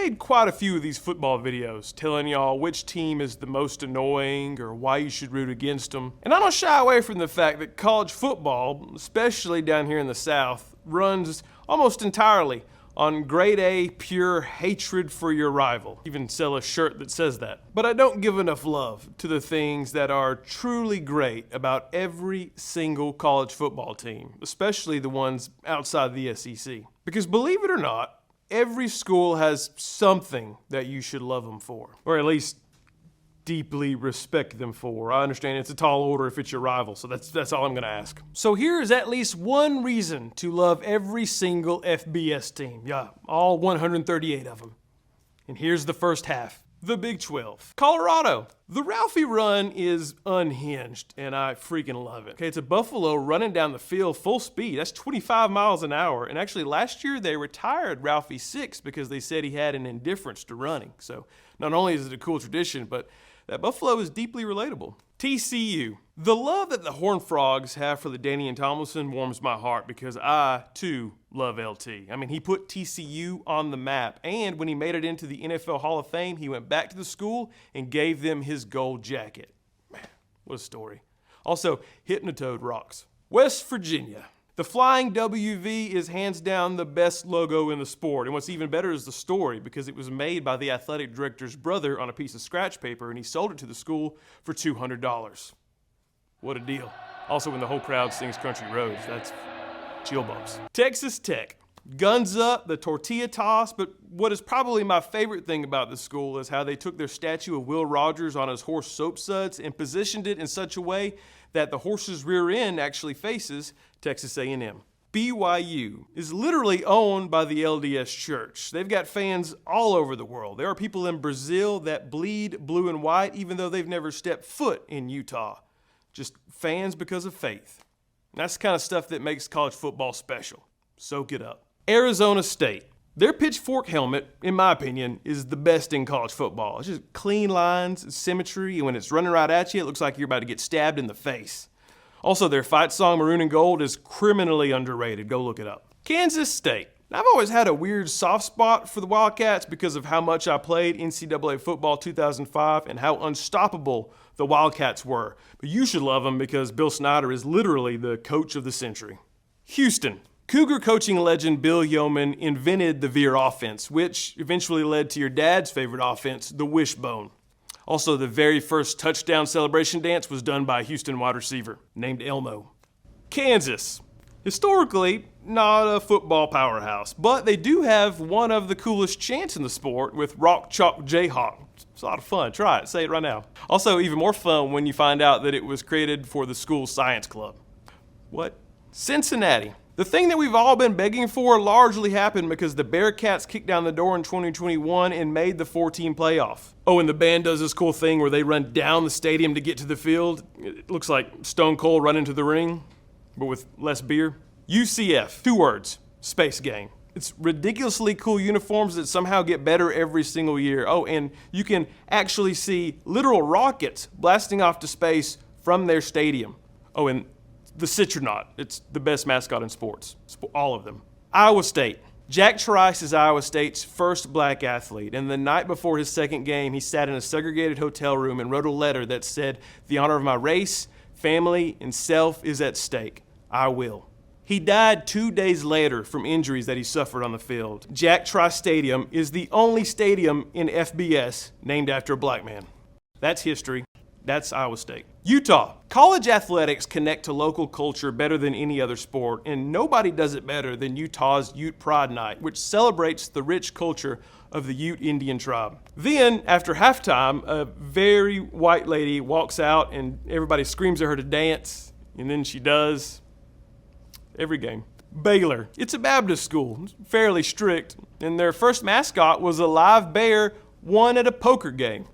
made quite a few of these football videos telling y'all which team is the most annoying or why you should root against them. And I don't shy away from the fact that college football, especially down here in the South, runs almost entirely on grade A pure hatred for your rival. Even sell a shirt that says that. But I don't give enough love to the things that are truly great about every single college football team, especially the ones outside the SEC. Because believe it or not, every school has something that you should love them for, or at least deeply respect them for. I understand it's a tall order if it's your rival, so that's all I'm gonna ask. So here is at least one reason to love every single FBS team. Yeah, all 138 of them. And here's the first half. The Big 12. Colorado. The Ralphie run is unhinged, and I freaking love it. Okay, it's a buffalo running down the field full speed. That's 25 miles an hour. And actually last year they retired Ralphie 6 because they said he had an indifference to running. So not only is it a cool tradition, but that buffalo is deeply relatable. TCU. The love that the Horned Frogs have for the Danny and Tomlinson warms my heart because I, too, love LT. I mean, he put TCU on the map, and when he made it into the NFL Hall of Fame, he went back to the school and gave them his gold jacket. Man, what a story. Also, Hypnotoad rocks. West Virginia. The Flying WV is hands down the best logo in the sport. And what's even better is the story, because it was made by the athletic director's brother on a piece of scratch paper, and he sold it to the school for $200. What a deal. Also, when the whole crowd sings Country Roads, that's chill bumps. Texas Tech. Guns up, the tortilla toss, but what is probably my favorite thing about this school is how they took their statue of Will Rogers on his horse soap suds and positioned it in such a way that the horse's rear end actually faces Texas A&M. BYU is literally owned by the LDS Church. They've got fans all over the world. There are people in Brazil that bleed blue and white even though they've never stepped foot in Utah. Just fans because of faith. And that's the kind of stuff that makes college football special. Soak it up. Arizona State. Their pitchfork helmet, in my opinion, is the best in college football. It's just clean lines, symmetry, and when it's running right at you, it looks like you're about to get stabbed in the face. Also, their fight song, Maroon and Gold, is criminally underrated. Go look it up. Kansas State. Now, I've always had a weird soft spot for the Wildcats because of how much I played NCAA football 2005 and how unstoppable the Wildcats were. But you should love them because Bill Snyder is literally the coach of the century. Houston. Cougar coaching legend Bill Yeoman invented the veer offense, which eventually led to your dad's favorite offense, the wishbone. Also, the very first touchdown celebration dance was done by a Houston wide receiver named Elmo. Kansas. Historically, not a football powerhouse, but they do have one of the coolest chants in the sport with Rock Chalk Jayhawk. It's a lot of fun. Try it. Say it right now. Also, even more fun when you find out that it was created for the school's science club. What? Cincinnati. The thing that we've all been begging for largely happened because the Bearcats kicked down the door in 2021 and made the 4-team playoff. Oh, and the band does this cool thing where they run down the stadium to get to the field. It looks like Stone Cold running to the ring, but with less beer. UCF, 2 words, space game. It's ridiculously cool uniforms that somehow get better every single year. Oh, and you can actually see literal rockets blasting off to space from their stadium. Oh, and the Citronaut, it's the best mascot in sports, all of them. Iowa State. Jack Trice is Iowa State's first black athlete, and the night before his second game, he sat in a segregated hotel room and wrote a letter that said, "The honor of my race, family, and self is at stake. I will." He died 2 days later from injuries that he suffered on the field. Jack Trice Stadium is the only stadium in FBS named after a black man. That's history. That's Iowa State. Utah. College athletics connect to local culture better than any other sport, and nobody does it better than Utah's Ute Pride Night, which celebrates the rich culture of the Ute Indian tribe. Then, after halftime, a very white lady walks out and everybody screams at her to dance, and then she does. Every game. Baylor. It's a Baptist school, it's fairly strict, and their first mascot was a live bear won at a poker game.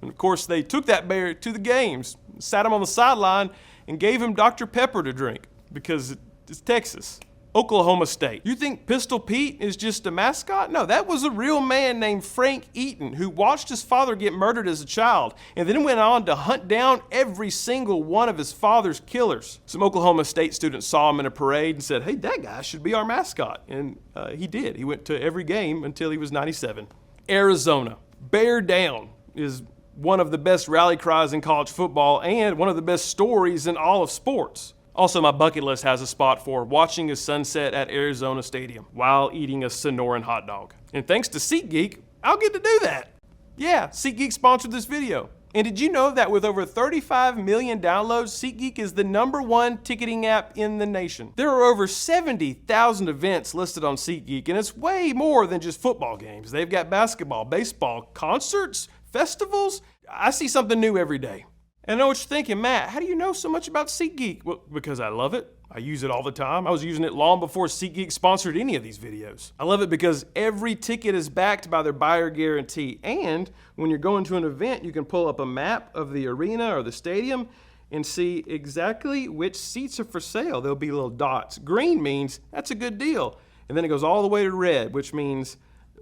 And of course, they took that bear to the games, sat him on the sideline, and gave him Dr. Pepper to drink because it's Texas. Oklahoma State. You think Pistol Pete is just a mascot? No, that was a real man named Frank Eaton who watched his father get murdered as a child and then went on to hunt down every single one of his father's killers. Some Oklahoma State students saw him in a parade and said, "Hey, that guy should be our mascot." And he did. He went to every game until he was 97. Arizona. Bear down is one of the best rally cries in college football and one of the best stories in all of sports. Also, my bucket list has a spot for watching a sunset at Arizona Stadium while eating a Sonoran hot dog. And thanks to SeatGeek, I'll get to do that. Yeah, SeatGeek sponsored this video. And did you know that with over 35 million downloads, SeatGeek is the #1 ticketing app in the nation? There are over 70,000 events listed on SeatGeek, and it's way more than just football games. They've got basketball, baseball, concerts, festivals. I see something new every day. And I know what you're thinking, Matt, how do you know so much about SeatGeek? Well, because I love it. I use it all the time. I was using it long before SeatGeek sponsored any of these videos. I love it because every ticket is backed by their buyer guarantee. And when you're going to an event, you can pull up a map of the arena or the stadium and see exactly which seats are for sale. There'll be little dots. Green means that's a good deal. And then it goes all the way to red, which means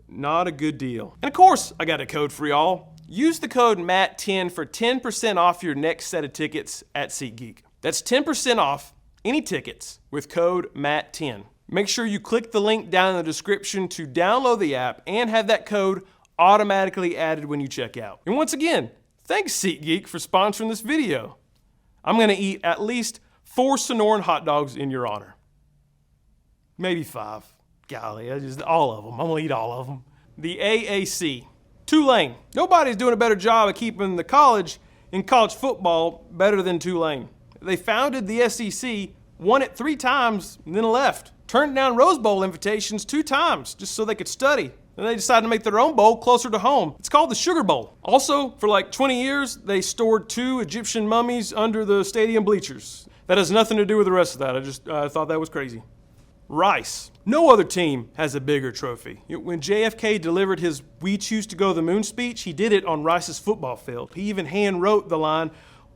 not a good deal. And of course, I got a code for y'all. Use the code MATT10 for 10% off your next set of tickets at SeatGeek. That's 10% off any tickets with code MATT10. Make sure you click the link down in the description to download the app and have that code automatically added when you check out. And once again, thanks SeatGeek for sponsoring this video. I'm gonna eat at least 4 Sonoran hot dogs in your honor. Maybe 5. Golly, all of them. I'm gonna eat all of them. The AAC. Tulane. Nobody's doing a better job of keeping the college in college football better than Tulane. They founded the SEC, won it 3 times, and then left. Turned down Rose Bowl invitations 2 times just so they could study. Then they decided to make their own bowl closer to home. It's called the Sugar Bowl. Also, for like 20 years, they stored 2 Egyptian mummies under the stadium bleachers. That has nothing to do with the rest of that. I thought that was crazy. Rice. No other team has a bigger trophy. When JFK delivered his "We choose to go to the moon" speech, he did it on Rice's football field. He even hand wrote the line,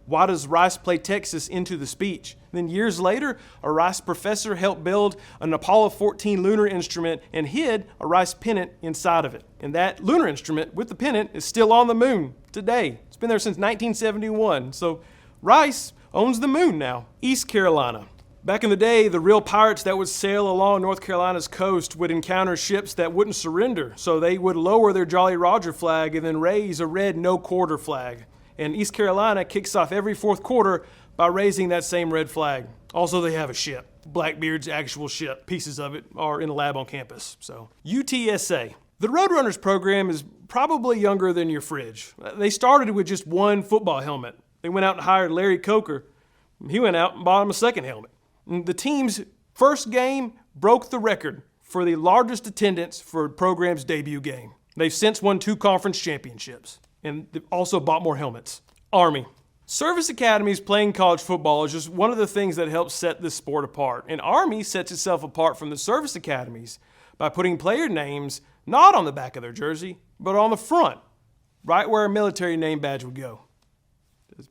"Why does Rice play Texas?" into the speech. Then years later, a Rice professor helped build an Apollo 14 lunar instrument and hid a Rice pennant inside of it. And that lunar instrument with the pennant is still on the moon today. It's been there since 1971. So Rice owns the moon now. East Carolina. Back in the day, the real pirates that would sail along North Carolina's coast would encounter ships that wouldn't surrender. So they would lower their Jolly Roger flag and then raise a red no quarter flag. And East Carolina kicks off every 4th quarter by raising that same red flag. Also, they have a ship. Blackbeard's actual ship. Pieces of it are in a lab on campus. So, UTSA. The Roadrunners program is probably younger than your fridge. They started with just 1 football helmet. They went out and hired Larry Coker. He went out and bought him a 2nd helmet. And the team's first game broke the record for the largest attendance for a program's debut game. They've since won 2 conference championships. And they've also bought more helmets. Army. Service academies playing college football is just one of the things that helps set this sport apart. And Army sets itself apart from the service academies by putting player names not on the back of their jersey, but on the front, right where a military name badge would go. It's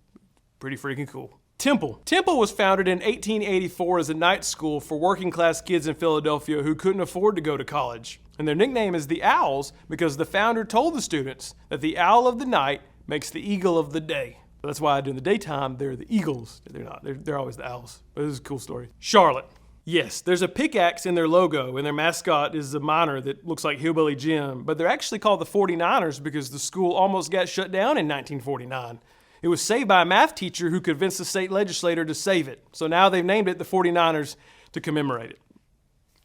pretty freaking cool. Temple. Temple was founded in 1884 as a night school for working class kids in Philadelphia who couldn't afford to go to college. And their nickname is the Owls because the founder told the students that the owl of the night makes the eagle of the day. That's why during the daytime, they're the eagles. They're not. They're always the owls. But this is a cool story. Charlotte. Yes, there's a pickaxe in their logo, and their mascot is a miner that looks like Hillbilly Jim. But they're actually called the 49ers because the school almost got shut down in 1949. It was saved by a math teacher who convinced the state legislature to save it. So now they've named it the 49ers to commemorate it.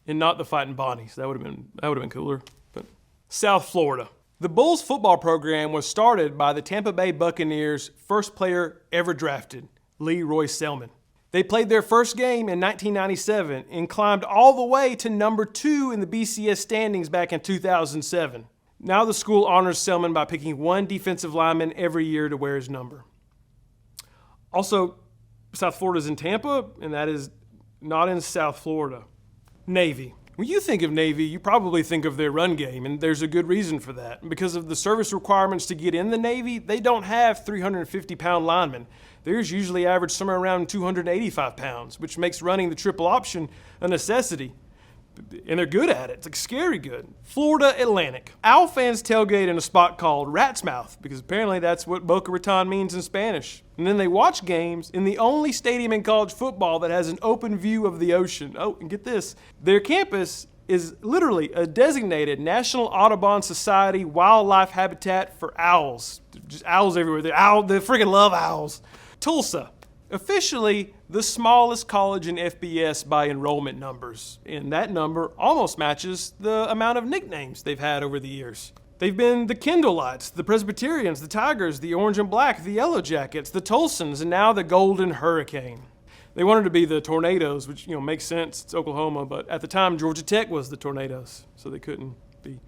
And not the Fighting Bonnies. That would have been cooler. But South Florida. The Bulls football program was started by the Tampa Bay Buccaneers' first player ever drafted, Leroy Selman. They played their first game in 1997 and climbed all the way to number 2 in the BCS standings back in 2007. Now the school honors Selman by picking 1 defensive lineman every year to wear his number. Also, South Florida's in Tampa, and that is not in South Florida. Navy. When you think of Navy, you probably think of their run game, and there's a good reason for that. Because of the service requirements to get in the Navy, they don't have 350-pound linemen. Theirs usually average somewhere around 285 pounds, which makes running the triple option a necessity. And they're good at it. It's like scary good. Florida Atlantic. Owl fans tailgate in a spot called Rat's Mouth because apparently that's what Boca Raton means in Spanish. And then they watch games in the only stadium in college football that has an open view of the ocean. Oh, and get this. Their campus is literally a designated National Audubon Society wildlife habitat for owls. Just owls everywhere. They freaking love owls. Tulsa, officially the smallest college in FBS by enrollment numbers. And that number almost matches the amount of nicknames they've had over the years. They've been the Kindleites, the Presbyterians, the Tigers, the Orange and Black, the Yellow Jackets, the Tulsans, and now the Golden Hurricane. They wanted to be the Tornadoes, which, makes sense. It's Oklahoma, but at the time, Georgia Tech was the Tornadoes, so they couldn't be.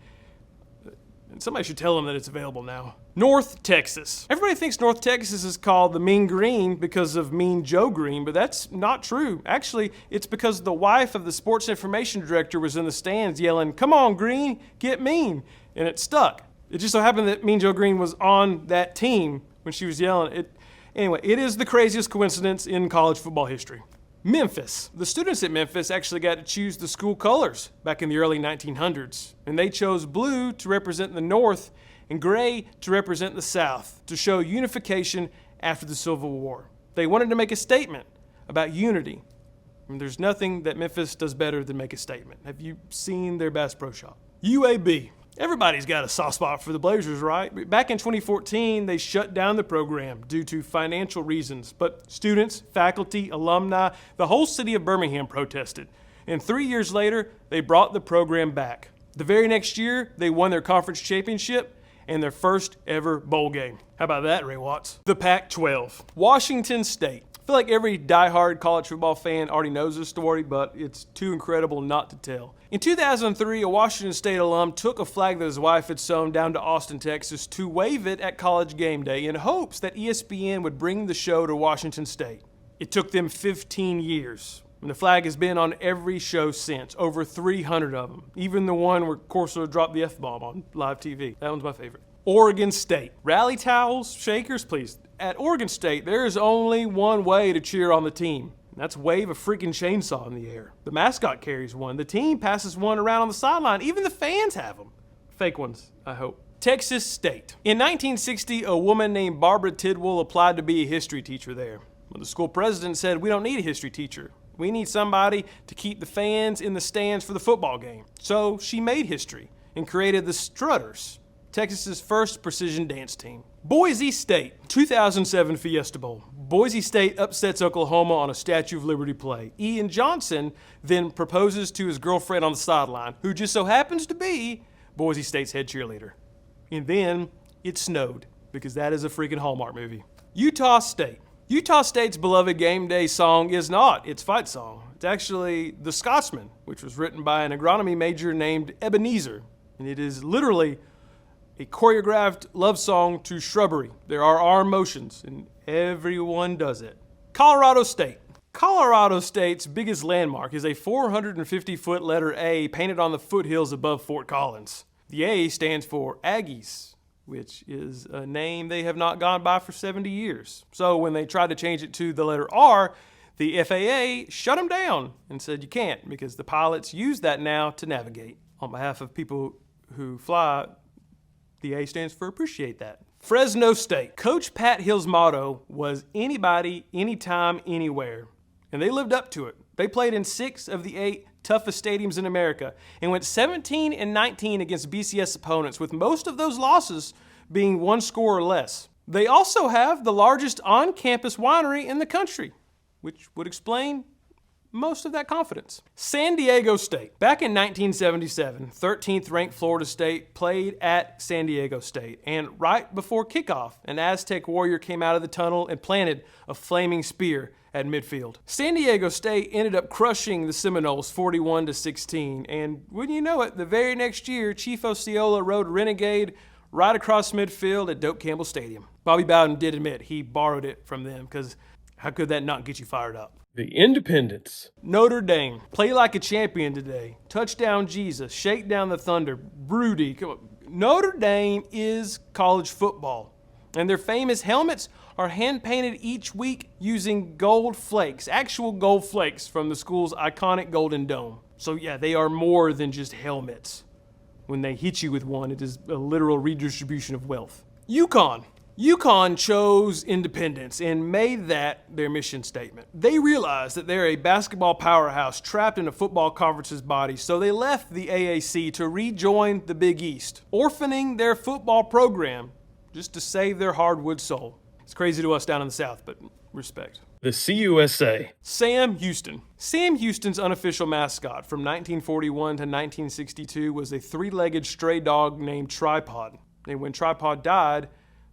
And somebody should tell them that it's available now. North Texas. Everybody thinks North Texas is called the Mean Green because of Mean Joe Green, but that's not true. Actually, it's because the wife of the sports information director was in the stands yelling, "Come on, Green, get mean," and it stuck. It just so happened that Mean Joe Green was on that team when she was yelling it. Anyway, it is the craziest coincidence in college football history. Memphis. The students at Memphis actually got to choose the school colors back in the early 1900s, and they chose blue to represent the North and gray to represent the South to show unification after the Civil War. They wanted to make a statement about unity. And there's nothing that Memphis does better than make a statement. Have you seen their Bass Pro Shop? UAB. Everybody's got a soft spot for the Blazers, right? Back in 2014, they shut down the program due to financial reasons. But students, faculty, alumni, the whole city of Birmingham protested. And 3 years later, they brought the program back. The very next year, they won their conference championship and their first ever bowl game. How about that, Ray Watts? The Pac-12. Washington State. I feel like every diehard college football fan already knows this story, but it's too incredible not to tell. In 2003, a Washington State alum took a flag that his wife had sewn down to Austin, Texas, to wave it at College Game Day in hopes that ESPN would bring the show to Washington State. It took them 15 years, and the flag has been on every show since, over 300 of them, even the one where Corso dropped the F-bomb on live TV. That one's my favorite. Oregon State. Rally towels, shakers, please. At Oregon State, there is only one way to cheer on the team. And that's wave a freaking chainsaw in the air. The mascot carries one. The team passes one around on the sideline. Even the fans have them. Fake ones, I hope. Texas State. In 1960, a woman named Barbara Tidwell applied to be a history teacher there. Well, the school president said, "We don't need a history teacher. We need somebody to keep the fans in the stands for the football game." So she made history and created the Strutters, Texas's first precision dance team. Boise State, 2007 Fiesta Bowl. Boise State upsets Oklahoma on a Statue of Liberty play. Ian Johnson then proposes to his girlfriend on the sideline, who just so happens to be Boise State's head cheerleader. And then it snowed, because that is a freaking Hallmark movie. Utah State. Utah State's beloved game day song is not its fight song. It's actually The Scotsman, which was written by an agronomy major named Ebenezer. And it is literally a choreographed love song to shrubbery. There are arm motions, and everyone does it. Colorado State. Colorado State's biggest landmark is a 450-foot letter A painted on the foothills above Fort Collins. The A stands for Aggies, which is a name they have not gone by for 70 years. So when they tried to change it to the letter R, the FAA shut them down and said you can't, because the pilots use that now to navigate. On behalf of people who fly, the A stands for appreciate that. Fresno State. Coach Pat Hill's motto was anybody, anytime, anywhere. And they lived up to it. They played in 6 of the 8 toughest stadiums in America and went 17-19 against BCS opponents, with most of those losses being 1 score or less. They also have the largest on-campus winery in the country, which would explain most of that confidence. San Diego State. Back in 1977, 13th ranked Florida State played at San Diego State, and right before kickoff, an Aztec warrior came out of the tunnel and planted a flaming spear at midfield. San Diego State ended up crushing the Seminoles 41-16, and wouldn't you know it, the very next year, Chief Osceola rode Renegade right across midfield at Doak Campbell Stadium. Bobby Bowden did admit he borrowed it from them, because how could that not get you fired up? The Independents. Notre Dame. Play like a champion today. Touchdown Jesus. Shake down the thunder. Broody. Come on. Notre Dame is college football. And their famous helmets are hand-painted each week using gold flakes. Actual gold flakes from the school's iconic Golden Dome. So yeah, they are more than just helmets. When they hit you with one, it is a literal redistribution of wealth. UConn. UConn chose independence and made that their mission statement. They realized that they're a basketball powerhouse trapped in a football conference's body, so they left the AAC to rejoin the Big East, orphaning their football program just to save their hardwood soul. It's crazy to us down in the South, but respect. The CUSA. Sam Houston. Sam Houston's unofficial mascot from 1941 to 1962 was a three-legged stray dog named Tripod. And when Tripod died,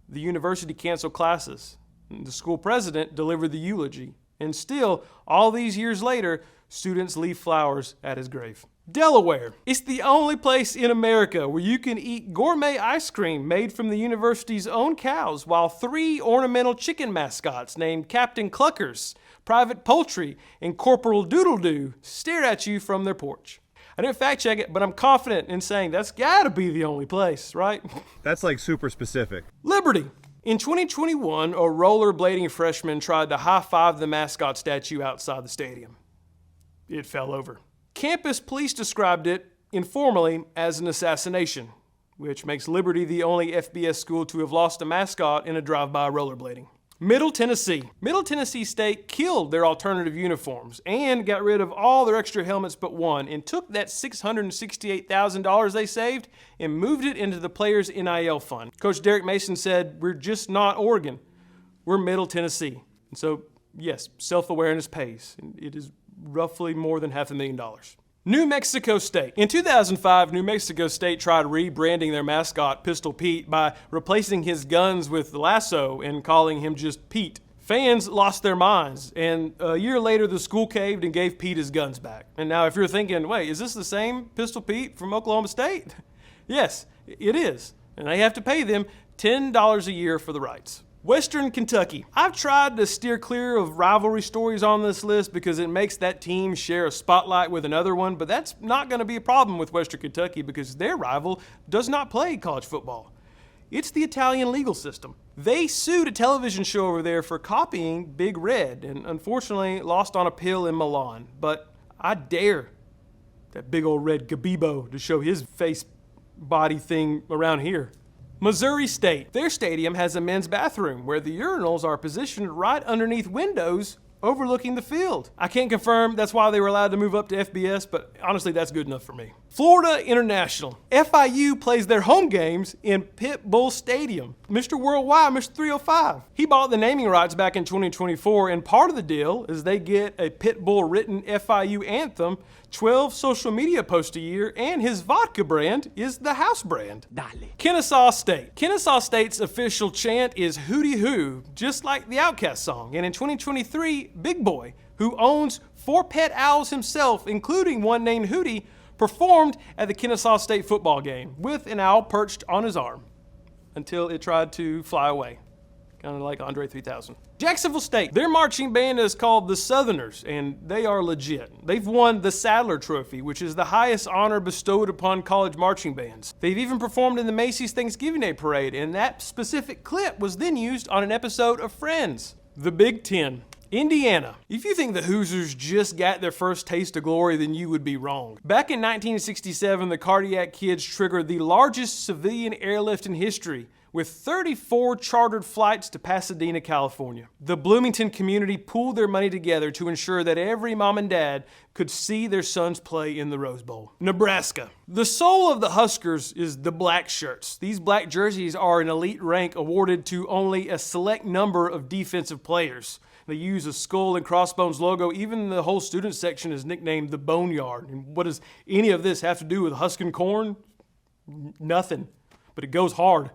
the university canceled classes. The school president delivered the eulogy. And still, all these years later, students leave flowers at his grave. Delaware. It's the only place in America where you can eat gourmet ice cream made from the university's own cows, while three ornamental chicken mascots named Captain Cluckers, Private Poultry, and Corporal Doodle-Doo stare at you from their porch. I didn't fact check it, but I'm confident in saying that's gotta be the only place, right? That's like super specific. Liberty. In 2021, a rollerblading freshman tried to high-five the mascot statue outside the stadium. It fell over. Campus police described it informally as an assassination, which makes Liberty the only FBS school to have lost a mascot in a drive-by rollerblading. Middle Tennessee. Middle Tennessee State killed their alternative uniforms and got rid of all their extra helmets but one, and took that $668,000 they saved and moved it into the players' NIL fund. Coach Derek Mason said, "We're just not Oregon. We're Middle Tennessee." And so, yes, self-awareness pays. And it is roughly more than $500,000. New Mexico State. In 2005, New Mexico State tried rebranding their mascot, Pistol Pete, by replacing his guns with lasso and calling him just Pete. Fans lost their minds, and a year later the school caved and gave Pete his guns back. And now if you're thinking, wait, is this the same Pistol Pete from Oklahoma State? Yes, it is. And they have to pay them $10 a year for the rights. Western Kentucky. I've tried to steer clear of rivalry stories on this list because it makes that team share a spotlight with another one, but that's not going to be a problem with Western Kentucky because their rival does not play college football. It's the Italian legal system. They sued a television show over there for copying Big Red and unfortunately lost on appeal in Milan. But I dare that big old red gabebo to show his face body thing around here. Missouri State. Their stadium has a men's bathroom where the urinals are positioned right underneath windows overlooking the field. I can't confirm that's why they were allowed to move up to FBS, but honestly, that's good enough for me. Florida International. FIU plays their home games in Pit Bull Stadium. Mr. Worldwide, Mr. 305. He bought the naming rights back in 2024, and part of the deal is they get a Pit Bull written FIU anthem, 12 social media posts a year, and his vodka brand is the house brand. Dale. Kennesaw State. Kennesaw State's official chant is Hootie Hoo, just like the Outkast song. And in 2023, Big Boy, who owns 4 pet owls himself, including one named Hootie, performed at the Kennesaw State football game with an owl perched on his arm until it tried to fly away. Kind of like Andre 3000. Jacksonville State. Their marching band is called the Southerners, and they are legit. They've won the Sadler Trophy, which is the highest honor bestowed upon college marching bands. They've even performed in the Macy's Thanksgiving Day Parade, and that specific clip was then used on an episode of Friends. The Big Ten. Indiana. If you think the Hoosiers just got their first taste of glory, then you would be wrong. Back in 1967, the Cardiac Kids triggered the largest civilian airlift in history, with 34 chartered flights to Pasadena, California. The Bloomington community pooled their money together to ensure that every mom and dad could see their sons play in the Rose Bowl. Nebraska. The soul of the Huskers is the black shirts. These black jerseys are an elite rank awarded to only a select number of defensive players. They use a skull and crossbones logo. Even the whole student section is nicknamed the Boneyard. And what does any of this have to do with husking corn? Nothing. But it goes hard.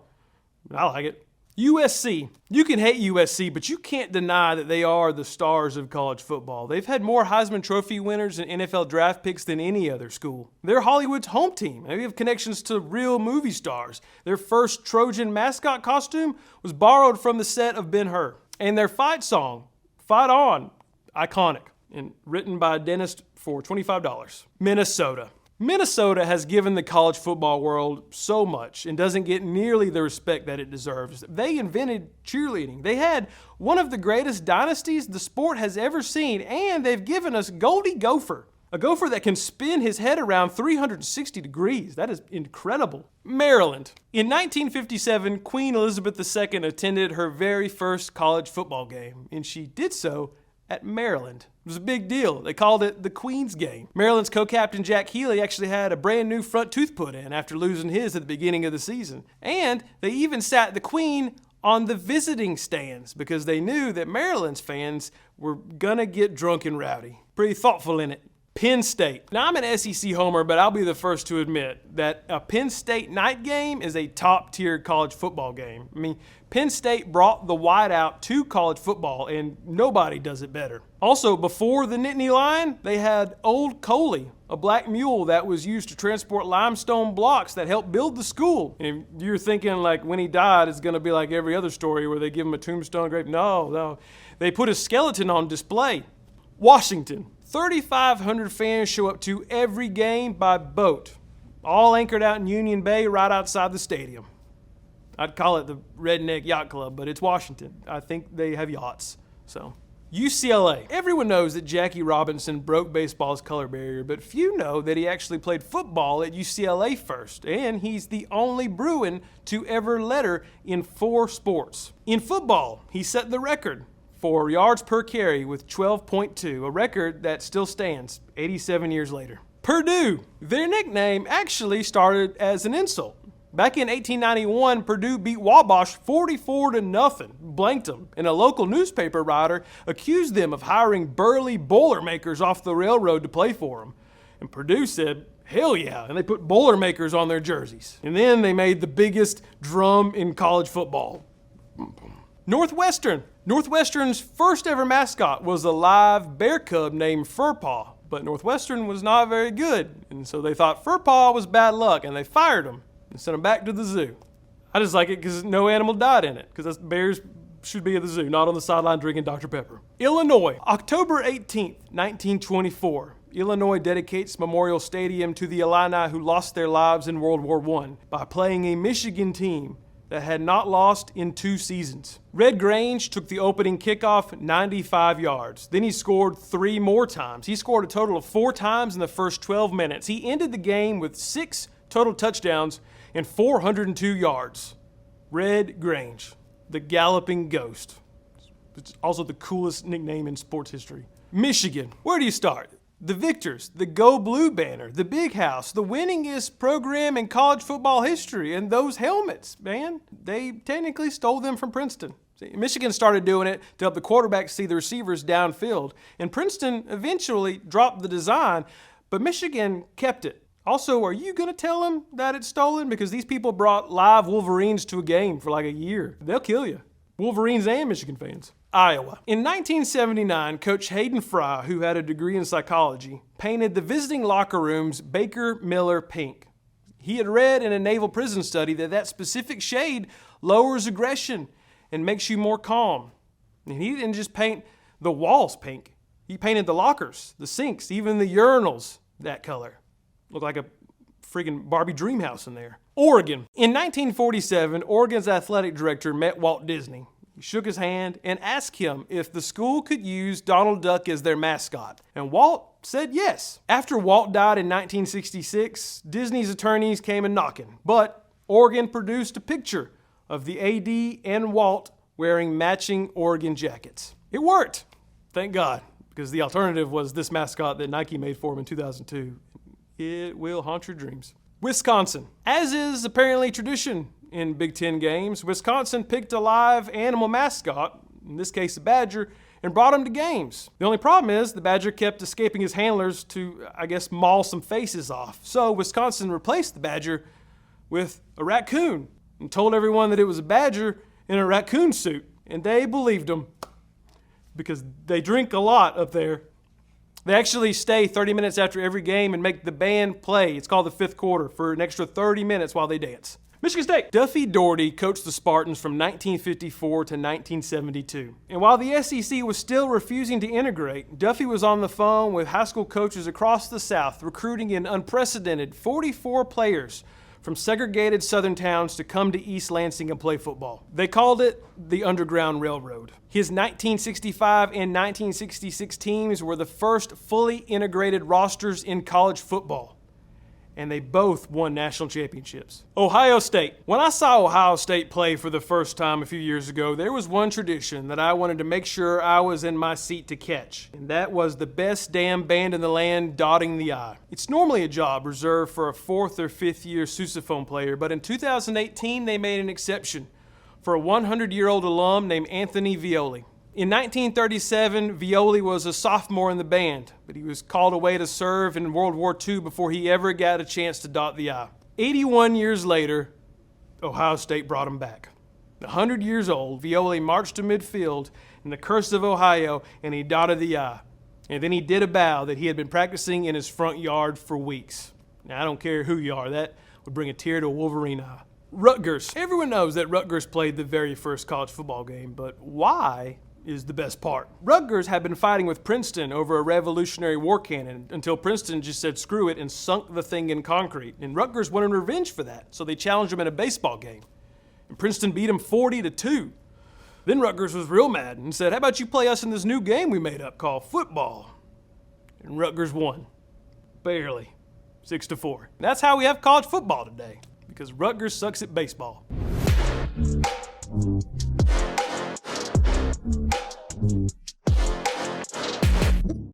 I like it. USC. You can hate USC, but you can't deny that they are the stars of college football. They've had more Heisman Trophy winners and NFL draft picks than any other school. They're Hollywood's home team. They have connections to real movie stars. Their first Trojan mascot costume was borrowed from the set of Ben-Hur. And their fight song, Fight On, iconic, and written by a dentist for $25. Minnesota. Minnesota has given the college football world so much and doesn't get nearly the respect that it deserves. They invented cheerleading. They had one of the greatest dynasties the sport has ever seen, and they've given us Goldie Gopher. A gopher that can spin his head around 360 degrees. That is incredible. Maryland. In 1957, Queen Elizabeth II attended her very first college football game, and she did so at Maryland. It was a big deal. They called it the Queen's Game. Maryland's co-captain Jack Healy actually had a brand new front tooth put in after losing his at the beginning of the season. And they even sat the Queen on the visiting stands because they knew that Maryland's fans were gonna get drunk and rowdy. Pretty thoughtful in it. Penn State. Now, I'm an SEC homer, but I'll be the first to admit that a Penn State night game is a top-tier college football game. I mean, Penn State brought the whiteout to college football, and nobody does it better. Also, before the Nittany Lion, they had Old Coley, a black mule that was used to transport limestone blocks that helped build the school. And if you're thinking like when he died, it's going to be like every other story where they give him a tombstone grave. No. They put his skeleton on display. Washington. 3,500 fans show up to every game by boat, all anchored out in Union Bay right outside the stadium. I'd call it the Redneck Yacht Club, but it's Washington. I think they have yachts. So, UCLA. Everyone knows that Jackie Robinson broke baseball's color barrier, but few know that he actually played football at UCLA first, and he's the only Bruin to ever letter in 4 sports. In football, he set the record for yards per carry with 12.2, a record that still stands 87 years later. Purdue. Their nickname actually started as an insult. Back in 1891, Purdue beat Wabash 44-0, blanked them, and a local newspaper writer accused them of hiring burly Boilermakers off the railroad to play for them. And Purdue said, hell yeah, and they put Boilermakers on their jerseys. And then they made the biggest drum in college football. Northwestern. Northwestern's first ever mascot was a live bear cub named Furpaw, but Northwestern was not very good, and so they thought Furpaw was bad luck, and they fired him and sent him back to the zoo. I just like it because no animal died in it, because bears should be at the zoo, not on the sideline drinking Dr. Pepper. Illinois, October 18th, 1924. Illinois dedicates Memorial Stadium to the Illini who lost their lives in World War I by playing a Michigan team that had not lost in 2 seasons. Red Grange took the opening kickoff 95 yards. Then he scored 3 more times. He scored a total of 4 times in the first 12 minutes. He ended the game with 6 total touchdowns and 402 yards. Red Grange, the galloping ghost. It's also the coolest nickname in sports history. Michigan, where do you start? The Victors, the Go Blue banner, the Big House, the winningest program in college football history, and those helmets, man, they technically stole them from Princeton. See, Michigan started doing it to help the quarterbacks see the receivers downfield, and Princeton eventually dropped the design, but Michigan kept it. Also, are you going to tell them that it's stolen? Because these people brought live Wolverines to a game for like a year. They'll kill you. Wolverines and Michigan fans. Iowa. In 1979, Coach Hayden Fry, who had a degree in psychology, painted the visiting locker rooms Baker Miller pink. He had read in a naval prison study that specific shade lowers aggression and makes you more calm. And he didn't just paint the walls pink. He painted the lockers, the sinks, even the urinals that color. Looked like a freaking Barbie dream house in there. Oregon. In 1947, Oregon's athletic director met Walt Disney. He shook his hand and asked him if the school could use Donald Duck as their mascot. And Walt said yes. After Walt died in 1966, Disney's attorneys came a knocking. But Oregon produced a picture of the AD and Walt wearing matching Oregon jackets. It worked, thank God, because the alternative was this mascot that Nike made for him in 2002. It will haunt your dreams. Wisconsin. As is apparently tradition in Big Ten games, Wisconsin picked a live animal mascot, in this case a badger, and brought him to games. The only problem is the badger kept escaping his handlers to, I guess, maul some faces off. So Wisconsin replaced the badger with a raccoon and told everyone that it was a badger in a raccoon suit. And they believed him because they drink a lot up there. They actually stay 30 minutes after every game and make the band play. It's called the fifth quarter for an extra 30 minutes while they dance. Michigan State. Duffy Daugherty coached the Spartans from 1954 to 1972. And while the SEC was still refusing to integrate, Duffy was on the phone with high school coaches across the South, recruiting an unprecedented 44 players from segregated southern towns to come to East Lansing and play football. They called it the Underground Railroad. His 1965 and 1966 teams were the first fully integrated rosters in college football, and they both won national championships. Ohio State. When I saw Ohio State play for the first time a few years ago, there was one tradition that I wanted to make sure I was in my seat to catch, and that was the best damn band in the land dotting the I. It's normally a job reserved for a 4th or 5th year sousaphone player, but in 2018 they made an exception for a 100-year-old alum named Anthony Violi. In 1937, Violi was a sophomore in the band, but he was called away to serve in World War II before he ever got a chance to dot the I. 81 years later, Ohio State brought him back. 100 years old, Violi marched to midfield in the Curse of Ohio, and he dotted the I. And then he did a bow that he had been practicing in his front yard for weeks. Now, I don't care who you are, that would bring a tear to a Wolverine eye. Rutgers. Everyone knows that Rutgers played the very first college football game, but why is the best part? Rutgers had been fighting with Princeton over a Revolutionary War cannon until Princeton just said screw it and sunk the thing in concrete. And Rutgers wanted revenge for that, so they challenged them in a baseball game. And Princeton beat them 40-2. Then Rutgers was real mad and said, how about you play us in this new game we made up called football? And Rutgers won. Barely. 6-4. That's how we have college football today, because Rutgers sucks at baseball.